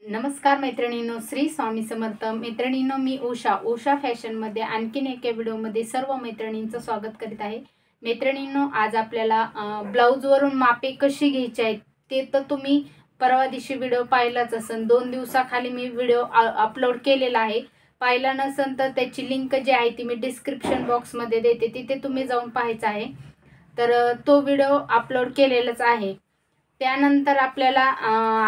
नमस्कार मैत्रिणींनो, श्री स्वामी समर्थ. मैत्रिणींनो, मी उषा फॅशनमध्ये आणखीन एका व्हिडिओमध्ये सर्व मैत्रिणींचं स्वागत करीत आहे. मैत्रिणींनो, आज आपल्याला ब्लाऊजवरून मापे कशी घ्यायची आहेत ते तर तुम्ही परवा दिवशी व्हिडिओ पाहिलाच असेल. 2 दिवसाखाली मी व्हिडिओ अपलोड केलेला आहे. पाहिला नसेल तर त्याची लिंक जी आहे ती मी डिस्क्रिप्शन बॉक्समध्ये देते, तिथे तुम्ही जाऊन पाहायचं आहे. तर तो व्हिडिओ अपलोड केलेलाच आहे. त्यानंतर आपल्याला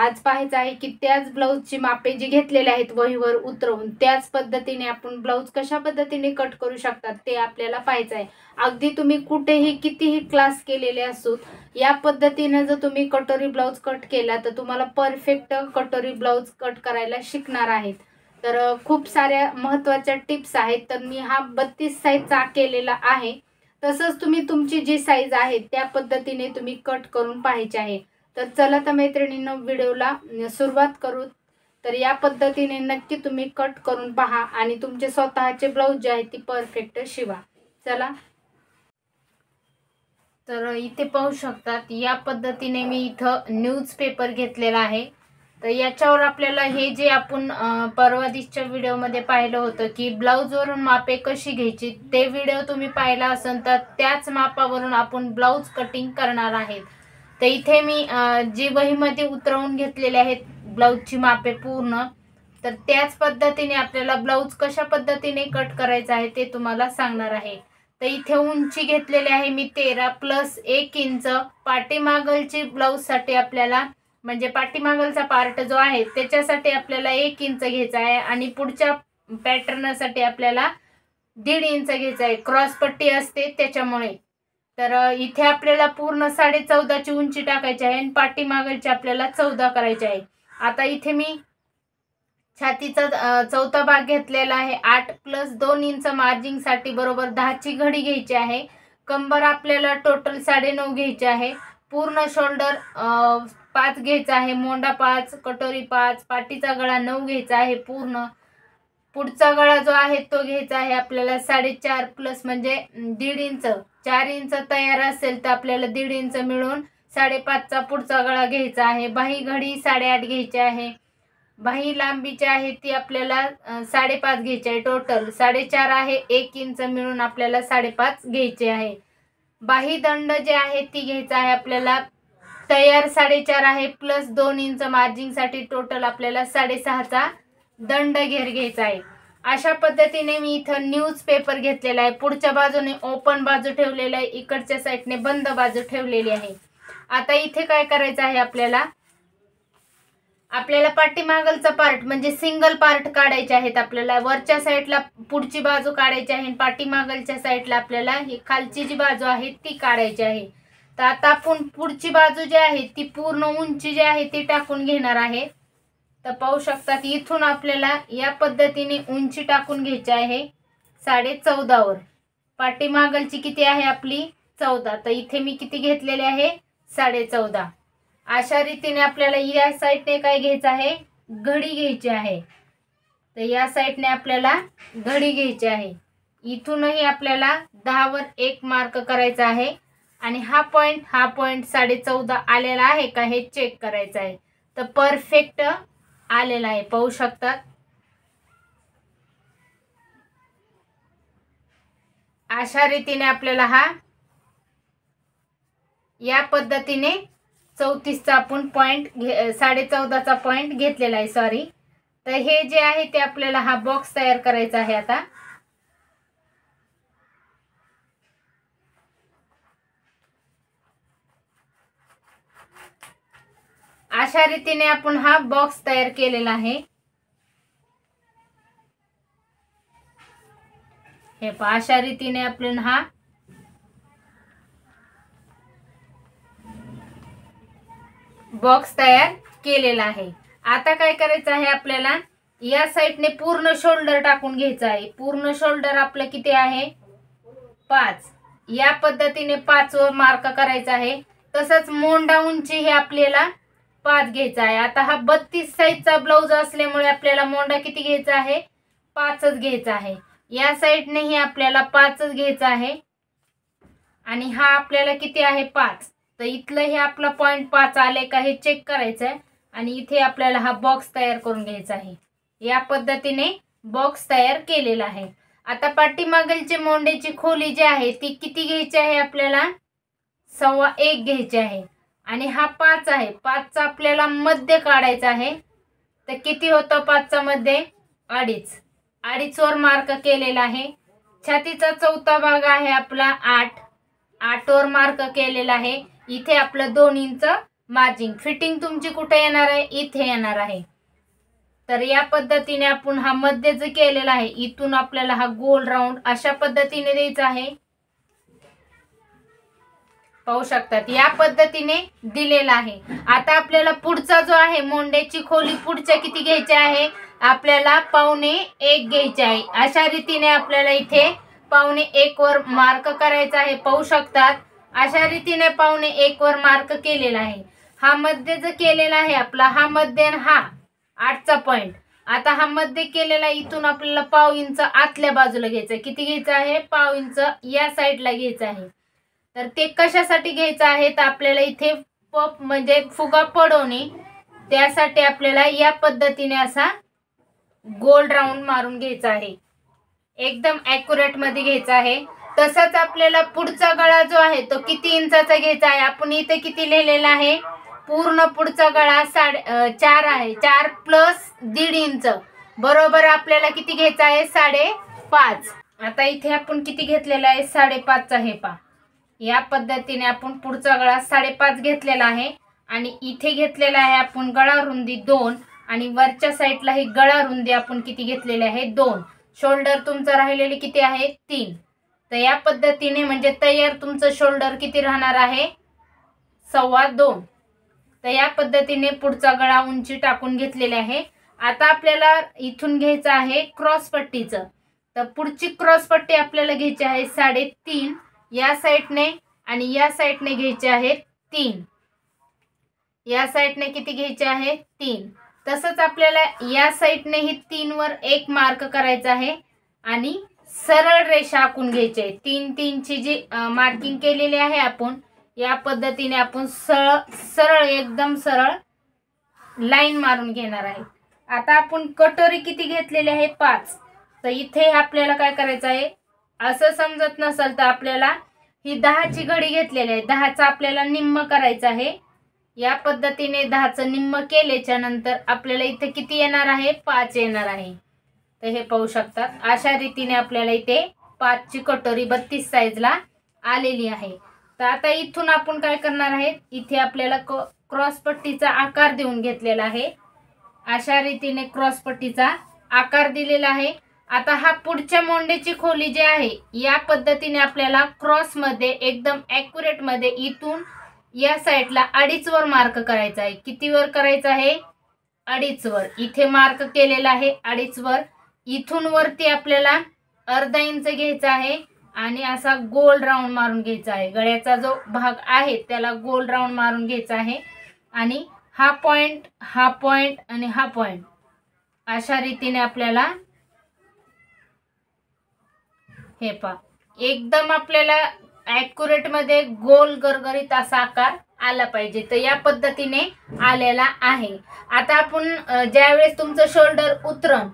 आज पाहायचं आहे की त्याच ब्लाऊजची मापे जी घेतलेले आहेत वहीवर उतरवून त्याच पद्धतीने आपण ब्लाऊज कशा पद्धतीने कट करू शकतात ते आपल्याला पाहायचं आहे. अगदी तुम्ही कुठेही कितीही क्लास केलेले असो, या पद्धतीने जर तुम्ही कटोरी ब्लाऊज कट केला तर तुम्हाला परफेक्ट कटोरी ब्लाऊज कट करायला शिकणार आहेत. तर खूप साऱ्या महत्त्वाच्या टिप्स आहेत. तर मी हा 32 साईजचा केलेला आहे. तसंच तुम्ही तुमची जी साईज आहे त्या पद्धतीने तुम्ही कट करून पाहायचे आहे. तर चला तर मैत्रिणींनो, व्हिडिओला सुरुवात करू. तर या पद्धतीने नक्की तुम्ही कट करून पहा आणि तुमचे स्वतःचे ब्लाऊज जे आहे ती परफेक्ट शिवा. चला, तर इथे पाहू शकतात, या पद्धतीने मी इथं न्यूजपेपर घेतलेला आहे. तर याच्यावर आपल्याला हे जे आपण परवा दिवशीच्या व्हिडिओमध्ये पाहिलं होतं की ब्लाऊजवरून मापे कशी घ्यायची, ते व्हिडिओ तुम्ही पाहिला असेल तर त्याच मापावरून आपण ब्लाऊज कटिंग करणार आहेत. तर इथे मी जी वहीमध्ये उतरवून घेतलेले आहेत ब्लाऊजची मापे पूर्ण, तर त्याच पद्धतीने आपल्याला ब्लाऊज कशा पद्धतीने कट करायचं आहे ते तुम्हाला सांगणार आहे. तर इथे उंची घेतलेली आहे मी 13 + 1 इंच. पाठीमागलची ब्लाऊजसाठी आपल्याला म्हणजे पाठीमागलचा पार्ट जो आहे त्याच्यासाठी आपल्याला 1 इंच घ्यायचा आहे आणि पुढच्या पॅटर्नसाठी आपल्याला 1.5 इंच घ्यायचा आहे. क्रॉस पट्टी असते त्याच्यामुळे. तर इथे आपल्याला पूर्ण 14.5ची उंची टाकायची आहे आणि पाठीमागलची आपल्याला 14 करायची आहे. आता इथे मी छातीचा चौथा भाग घेतलेला आहे. 8 + 2 इंच मार्जिंगसाठी बरोबर 10ची घडी घ्यायची आहे. कंबर आपल्याला टोटल 9.5 घ्यायची आहे. पूर्ण शोल्डर 5 घ्यायचा आहे. मोंडा 5, कटोरी 5, पाठीचा गळा 9 घ्यायचा आहे पूर्ण. पुढचा गळा जो आहे तो घ्यायचा आहे आपल्याला 4.5 प्लस म्हणजे 1.5 इंच. 4 इंच तयार असेल तर आपल्याला 1.5 इंच मिळून 5.5चा पुढचा गळा घ्यायचा आहे. बाही घडी 8.5 घ्यायची आहे. बाही लांबीची आहे ती आपल्याला 5.5 घ्यायची आहे. टोटल 4.5 आहे. 1 इंच मिळून आपल्याला 5.5 घ्यायचे आहे. बाही दंड जे आहे ती घ्यायचा आहे आपल्याला. तयार 4.5 आहे प्लस 2 इंच मार्जिंगसाठी टोटल आपल्याला 6.5चा दंड घेर घ्यायचा आहे. अशा पद्धतीने मी इथं न्यूजपेपर घेतलेला आहे. पुढच्या बाजूने ओपन बाजू ठेवलेली आहे, इकडच्या साईडने बंद बाजू ठेवलेली आहे. आता इथे काय करायचं आहे आपल्याला पाठीमागलचा पार्ट म्हणजे सिंगल पार्ट काढायचे आहेत. आपल्याला वरच्या साईडला पुढची बाजू काढायची आहे आणि पाठीमागलच्या साईडला आपल्याला ही खालची जी बाजू आहे ती काढायची आहे. तर आता आपण पुढची बाजू जी आहे ती पूर्ण उंची जी आहे ती टाकून घेणार आहे. तर पाहू शकतात, इथून आपल्याला या पद्धतीने उंची टाकून घ्यायची आहे 14.5 वर. पाठीमागलची किती आहे आपली 14. तर इथे मी किती घेतलेले आहे 14.5. अशा रीतीने आपल्याला या साईडने काय घ्यायचं आहे, घडी घ्यायची आहे. तर या साईडने आपल्याला घडी घ्यायची आहे. इथूनही आपल्याला 10 वर 1 मार्क करायचा आहे आणि हा पॉइंट 14.5 आलेला आहे का हे चेक करायचं आहे. तर परफेक्ट आलेला आहे, पाहू शकतात. अशा रीतीने आपल्याला हा या पद्धतीने 34चा आपण पॉइंट 14.5चा पॉइंट घेतलेला आहे. सॉरी. तर हे जे आहे ते आपल्याला हा बॉक्स तयार करायचा आहे. आता अशा रीतीने आपण हा बॉक्स तयार केलेला आहे. हे पहा, अशा रीतीने आपण हा बॉक्स तयार केलेला आहे. आता काय करायचं आहे आपल्याला, या साईडने पूर्ण शोल्डर टाकून घ्यायचं आहे. पूर्ण शोल्डर आपलं किती आहे 5. या पद्धतीने 5 वर मार्क करायचा आहे. तसंच मोंडा उंची हे आपल्याला 5 घ्यायचा आहे. आता हा 32 साईजचा ब्लाऊज असल्यामुळे आपल्याला मोंडा किती घ्यायचा आहे 5च घ्यायचा आहे. या साईडनेही आपल्याला 5च घ्यायचा आहे आणि हा आपल्याला किती आहे 5. तर इथलं हे आपला पॉइंट 5 आले का हे चेक करायचं आहे. आणि इथे आपल्याला हा बॉक्स तयार करून घ्यायचा आहे। या पद्धतीने बॉक्स तयार केलेला आहे। आता पाठीमागलची मोंड्याची खोली जी आहे ती किती घ्यायची आहे आपल्याला? 1.25 घ्यायची आहे। आणि हा 5 आहे, 5चा आपल्याला मध्य काढायचा आहे। तर किती होतं 5चा मध्य? 2.5। 2.5 वर मार्क केलेला आहे। छातीचा चौथा भाग आहे आपला 8, 8 वर मार्क केलेला आहे। इथे आपलं 2 इंच मार्जिन, फिटिंग तुमची कुठे येणार आहे? इथे येणार आहे। तर या पद्धतीने आपण हा मध्य जो केलेला आहे इथून आपल्याला हा गोल राऊंड अशा पद्धतीने द्यायचा आहे। पाहू शकतात या पद्धतीने दिलेला आहे। आता आपल्याला पुढचा जो आहे मोंड्याची खोली पुढच्या किती घ्यायची आहे? आपल्याला 1.25 घ्यायची आहे। अशा रीतीने आपल्याला इथे 1.25 वर मार्क करायचा आहे। पाहू शकतात अशा रीतीने 1.25 वर मार्क केलेला आहे। हा मध्य जो केलेला आहे आपला, हा मध्य हा 8चा पॉइंट। आता हा मध्य केलेला इथून आपल्याला 1/2 इंच आतल्या बाजूला घ्यायचं। किती घ्यायचं आहे? 1/2 इंच या साईडला घ्यायचं आहे। तर ते कशासाठी घ्यायचं आहे? तर आपल्याला इथे पप म्हणजे फुगा पडवणे, त्यासाठी आपल्याला या पद्धतीने असा गोल राऊंड मारून घ्यायचा आहे। एकदम ॲक्युरेट मध्ये घ्यायचा आहे। तसंच आपल्याला पुढचा गळा जो आहे तो किती इंचाचा घ्यायचा आहे? आपण इथे किती लिहिलेला आहे? पूर्ण पुढचा गळा 4 आहे। 4 प्लस 1.5 इंच बरोबर आपल्याला किती घ्यायचा आहे? 5.5। आता इथे आपण किती घेतलेला आहे? 5.5चा हे पा। या पद्धतीने आपण पुढचा गळा 5.5 घेतलेला आहे आणि इथे घेतलेला आहे आपण गळा रुंदी 2 आणि वरच्या साईडला ही गळा रुंदी आपण किती घेतलेली आहे? 2। शोल्डर तुमचं राहिलेले किती आहे? 3। तर या पद्धतीने म्हणजे तयार तुमचं शोल्डर किती राहणार आहे? 2.25। तर या पद्धतीने पुढचा गळा उंची टाकून घेतलेली आहे। आता आपल्याला इथून घ्यायचं आहे क्रॉस पट्टीचं। तर पुढची क्रॉस पट्टी आपल्याला घ्यायची आहे 3.5 या साईडने आणि या साईडने घ्यायचे आहे 3। या साईडने किती घ्यायचे आहे? 3। तसंच आपल्याला या साईडने ही 3 वर एक मार्क करायचा आहे आणि सरळ रेषा आखून घ्यायची आहे। 3-3 ची जी मार्किंग केलेली आहे आपण, या पद्धतीने आपण सरळ एकदम सरळ लाईन मारून घेणार आहे। आता आपण कटोरी किती घेतलेली आहे? 5। तर इथे आपल्याला काय करायचं आहे? असं समजत नसेल तर आपल्याला ही 10ची घडी घेतलेली आहे, 10चा आपल्याला निम्म करायचं आहे। या पद्धतीने 10चं निम्म केल्याच्या नंतर आपल्याला इथे किती येणार आहे? 5 येणार आहे। तर हे पाहू शकतात अशा रीतीने आपल्याला इथे 5ची कटोरी 32 साईजला आलेली आहे। तर आता इथून आपण काय करणार आहे? इथे आपल्याला क्रॉस पट्टीचा आकार देऊन घेतलेला आहे। अशा रीतीने क्रॉस पट्टीचा आकार दिलेला आहे। आता हा पुढच्या मोंड्याची खोली जी आहे या पद्धतीने आपल्याला क्रॉस मध्ये एकदम ॲक्युरेट मध्ये इथून या साईडला 2.5 वर मार्क करायचा आहे। किती वर करायचा आहे? 2.5 वर। इथे मार्क केलेला आहे 2.5 वर। इथून वरती आपल्याला अर्धा इंच घ्यायचा आहे आणि असा गोल राऊंड मारून घ्यायचा आहे। गळ्याचा जो भाग आहे त्याला गोल राऊंड मारून घ्यायचा आहे आणि हा पॉइंट, हा पॉइंट आणि हा पॉइंट अशा रीतीने आपल्याला हे पा एकदम आपल्याला ॲक्युरेट मध्ये गोल गरगरीत असा आकार आला पाहिजे। तर या पद्धतीने आलेला आहे। आता आपण ज्यावेळेस तुमचं शोल्डर उतरण,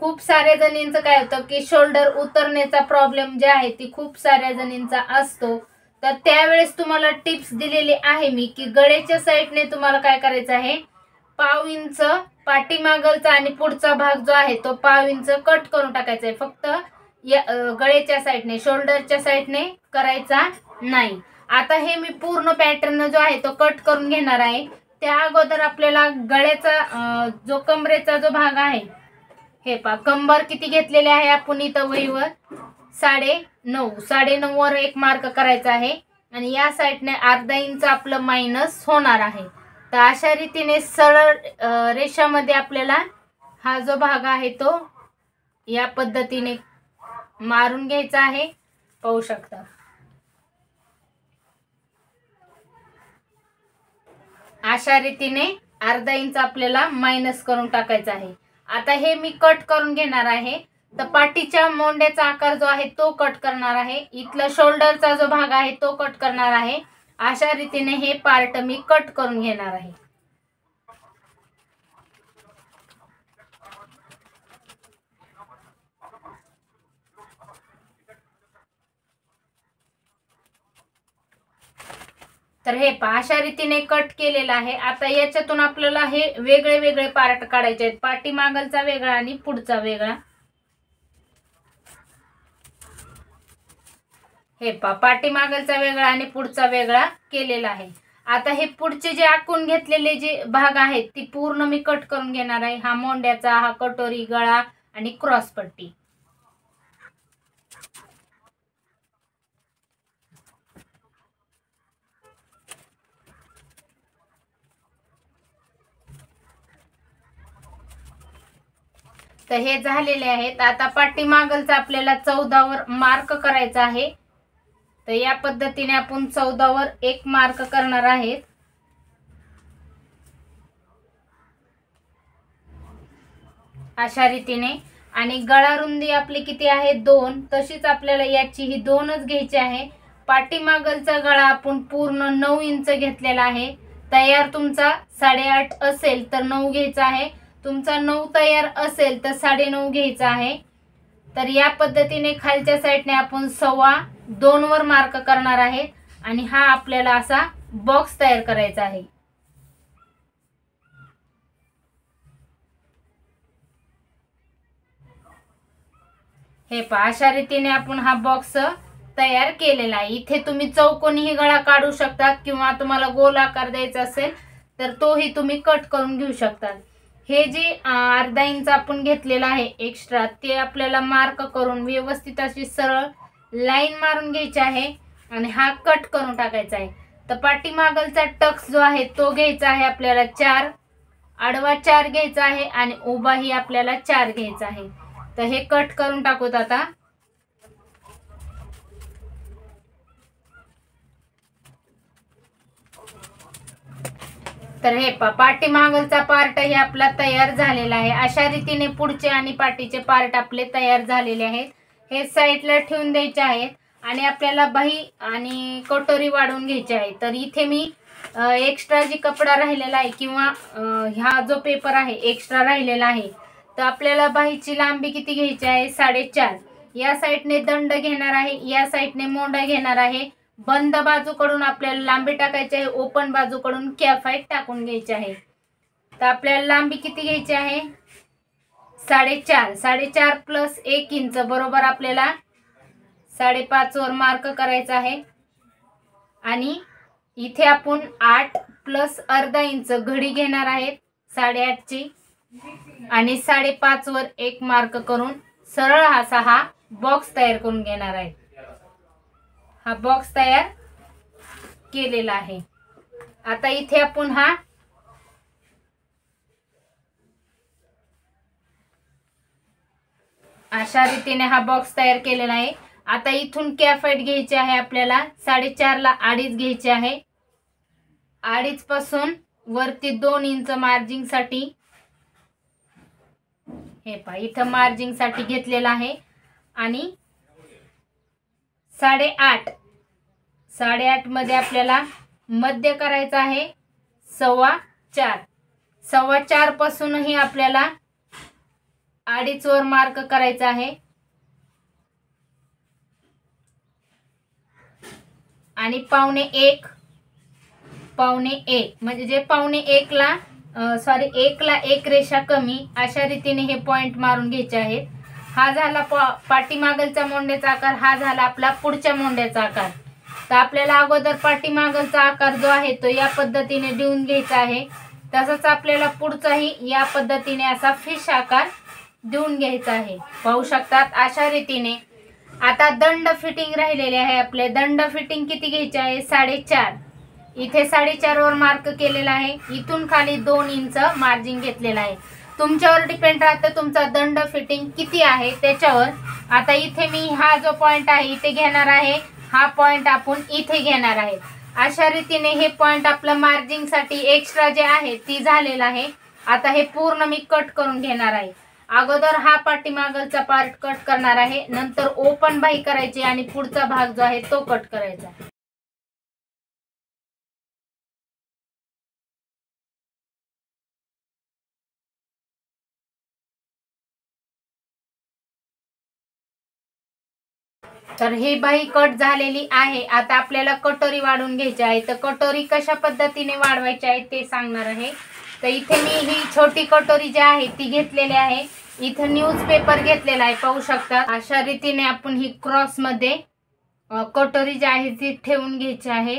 खूप साऱ्या जणींचं काय होतं की शोल्डर उतरण्याचा प्रॉब्लेम जे आहे ती खूप साऱ्या जणींचा असतो। तर त्यावेळेस तुम्हाला टिप्स दिलेली आहे मी की गळ्याच्या साईडने तुम्हाला काय करायचं आहे? 1/2 इंच पाठीमागलचा आणि पुढचा भाग जो आहे तो 1/2 इंच कट करून टाकायचा आहे। फक्त या गळ्याच्या साईडने, शोल्डरच्या साईडने करायचा नाही। आता हे मी पूर्ण पॅटर्न जो आहे तो कट करून घेणार आहे। त्या अगोदर आपल्याला गळ्याचा जो कमरेचा जो भाग आहे हे पा, कंबर किती घेतलेले आहे आपण इथं वहीवर? 9.5। 9.5 वर एक मार्क करायचा आहे आणि या साईडने अर्धा इंच आपलं मायनस होणार आहे। तर अशा रीतीने सरळ रेषामध्ये आपल्याला हा जो भाग आहे तो या पद्धतीने मारून घ्यायचा आहे। पाहू शकता अशा रीतीने अर्धा इंच आपल्याला मायनस करून टाकायचा आहे। आता हे मी कट करून घेणार आहे। तर पाठीच्या मोंड्याचा आकार जो आहे तो कट करणार आहे, इथला शोल्डरचा जो भाग आहे तो कट करणार आहे। अशा रीतीने हे पार्ट मी कट करून घेणार आहे। तर हे पहा अशा रीतीने कट केलेला आहे. आता याच्यातून आपल्याला हे वेगळे वेगळे पार्ट काढायचे आहेत, पाठीमागलचा वेगळा आणि पुढचा वेगळा. हे पहा पाठीमागलचा वेगळा आणि पुढचा वेगळा केलेला आहे. आता हे पुढचे जे आखून घेतलेले जे भाग आहेत ती पूर्ण मी कट करून घेणार आहे. हा मोंड्याचा, हा कटोरी, गळा आणि क्रॉस पट्टी. तर हे झालेले आहेत. आता पाठीमागलचा आपल्याला 14 वर मार्क करायचा आहे. तर या पद्धतीने आपण 14 वर एक मार्क करणार आहेत. अशा रीतीने. आणि गळा रुंदी आपली किती आहे 2, तशीच आपल्याला याची ही 2च घ्यायची आहे. पाठीमागलचा गळा आपण पूर्ण 9 इंच घेतलेला आहे. तयार तुमचा 8.5 असेल तर 9 घ्यायचा आहे, तुमचा 9 तयार असेल तर 9.5 घ्यायचा आहे. तर या पद्धतीने खालच्या साईडने आपण 2.25 वर मार्क करणार आहे. आणि हा आपल्याला असा बॉक्स तयार करायचा आहे. हे पहा अशा रीतीने आपण हा बॉक्स तयार केलेला आहे. इथे तुम्ही चौकोनीही गळा काढू शकता किंवा तुम्हाला गोल आकार द्यायचा असेल तर तोही तुम्ही कट करून घेऊ शकता. हे जे अर्धा इंच आपण घेतलेला आहे एक्स्ट्रा ते आपल्याला मार्क करून व्यवस्थित अशी सरळ लाईन मारून घ्यायची आहे आणि हा कट करून टाकायचा आहे. तर पाठीमागलचा टक्स जो आहे तो घ्यायचा आहे आपल्याला 4, आडवा 4 घ्यायचा आहे आणि उभाही आपल्याला 4 घ्यायचा आहे. तर हे कट करून टाकूत आता. तर हे पाठीमागलचा पार्ट हे आपला तयार झालेला आहे. अशा रीतीने पुढचे आणि पाठीचे पार्ट आपले तयार झालेले आहेत. हे साईडला ठेवून द्यायचे आहेत आणि आपल्याला बाही आणि कटोरी वाढवून घ्यायची आहे. तर इथे मी एक्स्ट्रा जी कपडा राहिलेला आहे किंवा हा जो पेपर आहे एक्स्ट्रा राहिलेला आहे, तर आपल्याला बाहीची लांबी किती घ्यायची आहे 4.5. या साईडने दंड घेणार आहे, या साईडने मोंडा घेणार आहे. बंद बाजूकडून आपल्याला लांबी टाकायची आहे, ओपन बाजूकडून कॅफाईट टाकून घ्यायची आहे. तर आपल्याला लांबी किती घ्यायची आहे 4.5. 4.5 प्लस 1 इंच बरोबर आपल्याला 5.5 वर मार्क करायचा आहे. आणि इथे आपण 8 प्लस अर्धा इंच घडी घेणार आहेत 8.5 ची आणि 5.5 वर एक मार्क करून सरळ असा हा बॉक्स तयार करून घेणार आहे. हा बॉक्स तयार केलेला आहे. आता इथे आपण हा अशा रीतीने हा बॉक्स तयार केलेला आहे. आता इथून कॅफाईट घ्यायची आहे आपल्याला 4.5 ला 2.5 घ्यायची आहे. 2.5 पासून वरती 2 इंच मार्जिंग साठी. हे पहा इथं मार्जिंग साठी घेतलेला आहे. आणि 8.5 मध्ये आपल्याला मध्य करायचा आहे 4.25. 4.25 पासूनही आपल्याला 2.5 वर मार्क करायचा आहे. आणि 1.25 म्हणजे जे 1.25 ला 1 ला 1 रेषा कमी अशा रीतीने हे पॉइंट मारून घ्यायचे आहेत. हा झाला पाठीमागलचा मोंड्याचा आकार, हा झाला आपला पुढच्या मोंड्याचा आकार. तर आपल्याला अगोदर पाठीमागलचा आकार जो आहे तो या पद्धतीने देऊन घ्यायचा आहे. तसंच आपल्याला पुढचाही या पद्धतीने असा फिश आकार देऊन घ्यायचा आहे. पाहू शकतात अशा रीतीने. आता दंड फिटिंग राहिलेले आहे आपले. दंड फिटिंग किती घ्यायची आहे 4.5. इथे 4.5 वर मार्क केलेला आहे. इथून खाली 2 इंच मार्जिन घेतलेला आहे. तुमच्यावर डिपेंड राहतं तुमचा दंड फिटिंग किती आहे त्याच्यावर. आता इथे मी हा जो पॉइंट आहे इथे घेणार आहे, हा पॉइंट आपण इथे घेणार आहे. अशा रीतीने हे पॉइंट आपलं मार्जिंग साठी एक्स्ट्रा जे आहे ती झालेला आहे. आता हे पूर्ण मी कट करून घेणार आहे. अगोदर हा पाठीमागलचा पार्ट कट करणार आहे, नंतर ओपन बाही करायची आणि पुढचा भाग जो आहे तो कट करायचा. तर हे बाही कट झालेली आहे. आता आपल्याला कटोरी वाढवून घ्यायची आहे. तर कटोरी कशा पद्धतीने वाढवायची आहे ते सांगणार आहे. तर इथे मी ही छोटी कटोरी जी आहे ती घेतलेली आहे. इथं न्यूजपेपर घेतलेला आहे, पाहू शकता. अशा रीतीने आपण ही क्रॉस मध्ये कटोरी जी आहे ती ठेवून घ्यायची आहे.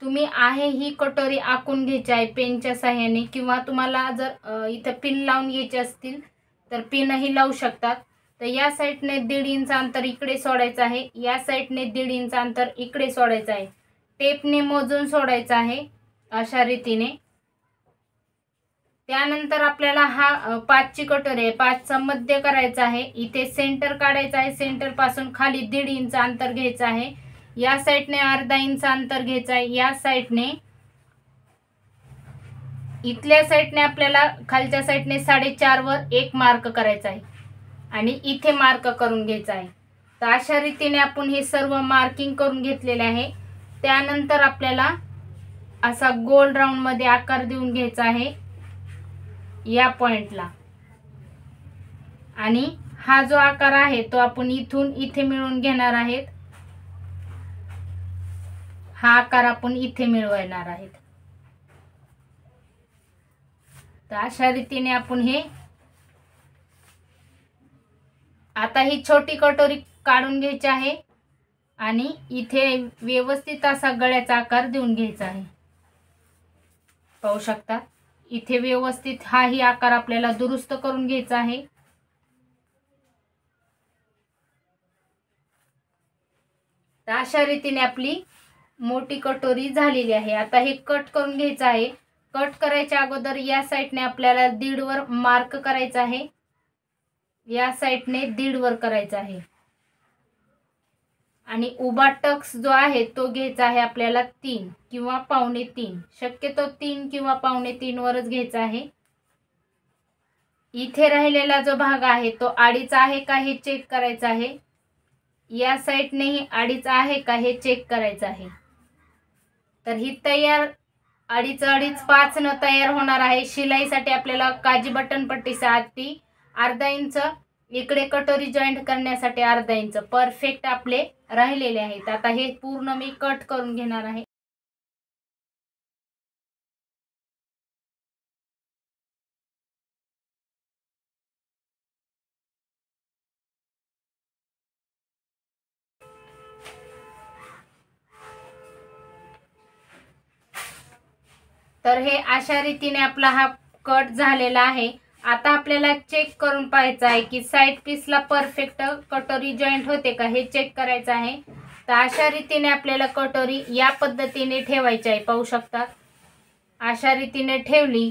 तुम्ही आहे ही कटोरी आखून घ्यायची आहे पेनच्या साहाय्याने, किंवा तुम्हाला जर इथं पिन लावून घ्यायचे असतील तर पिनही लावू शकतात. तर या साईडने 1.5 इंच अंतर इकडे सोडायचं आहे, या साईडने 1.5 इंच अंतर इकडे सोडायचं आहे. टेपने मोजून सोडायचं आहे अशा रीतीने. त्यानंतर आपल्याला हा 5ची कटोरी आहे, 5चा मध्य करायचा आहे. इथे सेंटर काढायचं आहे. सेंटर पासून खाली 1.5 इंच अंतर घ्यायचं आहे. या साईडने अर्धा इंच अंतर घ्यायचं आहे. या साईडने इथल्या साईडने आपल्याला खालच्या साईडने 4.5 वर 1 मार्क करायचा आहे आणि इथे मार्क करून घ्यायचा आहे. तर अशा रीतीने आपण हे सर्व मार्किंग करून घेतलेले आहे. त्यानंतर आपल्याला असा गोल राऊंड मध्ये आकार देऊन घ्यायचा आहे या पॉइंटला, आणि हा जो आकार आहे तो आपण इथून इथे मिळवून घेणार आहेत. हा आकार आपण इथे मिळवणार आहेत. तर अशा रीतीने आपण हे आता ही छोटी कटोरी काढून घ्यायची आहे आणि इथे व्यवस्थित असा गळ्याचा आकार देऊन घ्यायचा आहे. पाहू शकता इथे व्यवस्थित हाही आकार आपल्याला दुरुस्त करून घ्यायचा आहे. तर अशा रीतीने आपली मोठी कटोरी झालेली आहे. आता हे कट करून घ्यायचं आहे. कट करायच्या अगोदर या साईडने आपल्याला 1.5 वर मार्क करायचा आहे, या साईडने 1.5 वर करायचा आहे, आणि उभा टक्स जो आहे तो घ्यायचा आहे आपल्याला 3 किंवा 2.25. शक्यतो 3 किंवा 2.25 वरच घ्यायचा आहे. इथे राहिलेला जो भाग आहे तो 2.5 आहे का हे चेक करायचं आहे. या साईडनेही 2.5 आहे का हे चेक करायचं आहे. तर ही तयार 2.5 5 न तयार होणार आहे. शिलाईसाठी आपल्याला काजी बटन पट्टीसाठी अर्धा इंच, इकडे कटोरी जॉईंट करण्यासाठी अर्धा इंच परफेक्ट आपले राहिलेले आहेत. आता हे पूर्ण मी कट करून घेणार आहे. तर हे अशा रीतीने आपला हा कट झालेला आहे. आता आपल्याला चेक करून पाहायचं आहे की साइड पीसला परफेक्ट कटोरी जॉईंट होते का हे चेक करायचं आहे. तर अशा रीतीने आपल्याला कटोरी या पद्धतीने ठेवायची आहे. पाहू शकतात अशा रीतीने ठेवली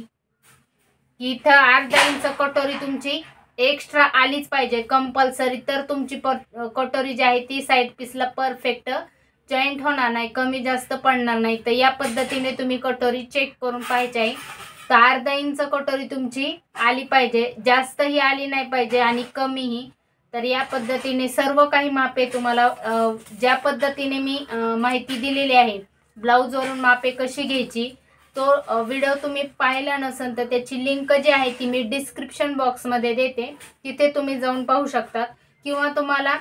की इथं अर्धा इंच कटोरी तुमची एक्स्ट्रा आलीच पाहिजे कंपल्सरी, तर तुमची कटोरी जी आहे ती साइड पीसला परफेक्ट जॉईंट होणार नाही, कमी जास्त पडणार नाही. तर या पद्धतीने तुम्ही कटोरी चेक करून पाहायची आहे. तर अर्धा इंच कटोरी तुमची आली पाहिजे, जास्तही आली नाही पाहिजे आणि कमीही. तर या पद्धतीने सर्व काही मापे तुम्हाला ज्या पद्धतीने मी माहिती दिलेली आहे ब्लाऊजवरून मापे कशी घ्यायची, तो व्हिडिओ तुम्ही पाहिला नसेल तर त्याची लिंक जी आहे ती मी डिस्क्रिप्शन बॉक्समध्ये देते, तिथे तुम्ही जाऊन पाहू शकता. किंवा तुम्हाला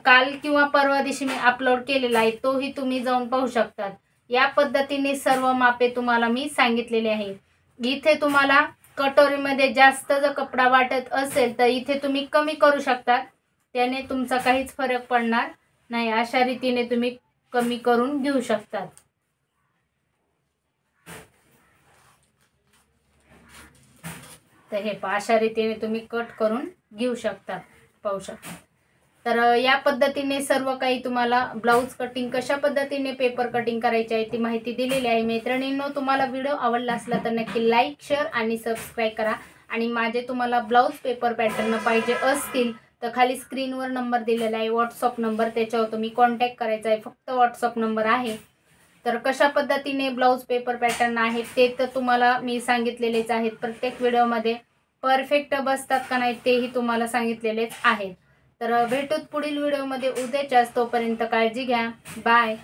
काल किंवा परवा दिवशी मी अपलोड केलेला आहे तोही तुम्ही जाऊन पाहू शकतात. या पद्धतीने सर्व मापे तुम्हाला मी सांगितलेले आहे. इथे तुम्हाला कटोरीमध्ये जास्त जर कपडा वाटत असेल तर इथे तुम्ही कमी करू शकता, त्याने तुमचा काहीच फरक पडणार नाही. अशा रीतीने तुम्ही कमी करून घेऊ शकतात. तर हे अशा रीतीने तुम्ही कट करून घेऊ शकता, पाहू शकता. तर या पद्धतीने सर्व काही तुम्हाला ब्लाऊज कटिंग कशा पद्धतीने पेपर कटिंग करायची आहे ती माहिती दिलेली आहे. मैत्रिणींनो, तुम्हाला व्हिडिओ आवडला असला तर नक्की लाईक, शेअर आणि सबस्क्राईब करा. आणि माझे तुम्हाला ब्लाऊज पेपर पॅटर्न पाहिजे असतील तर खाली स्क्रीनवर नंबर दिलेला आहे, व्हॉट्सअप नंबर, त्याच्यावर तुम्ही कॉन्टॅक्ट करायचा आहे. फक्त व्हॉट्सअप नंबर आहे. तर कशा पद्धतीने ब्लाऊज पेपर पॅटर्न आहे ते तर तुम्हाला मी सांगितलेलेच आहेत. प्रत्येक व्हिडिओमध्ये परफेक्ट बसतात का नाही तेही तुम्हाला सांगितलेलेच आहेत. तर भेटूत पुढील व्हिडिओमध्ये उद्याच्याच. तोपर्यंत काळजी घ्या. बाय.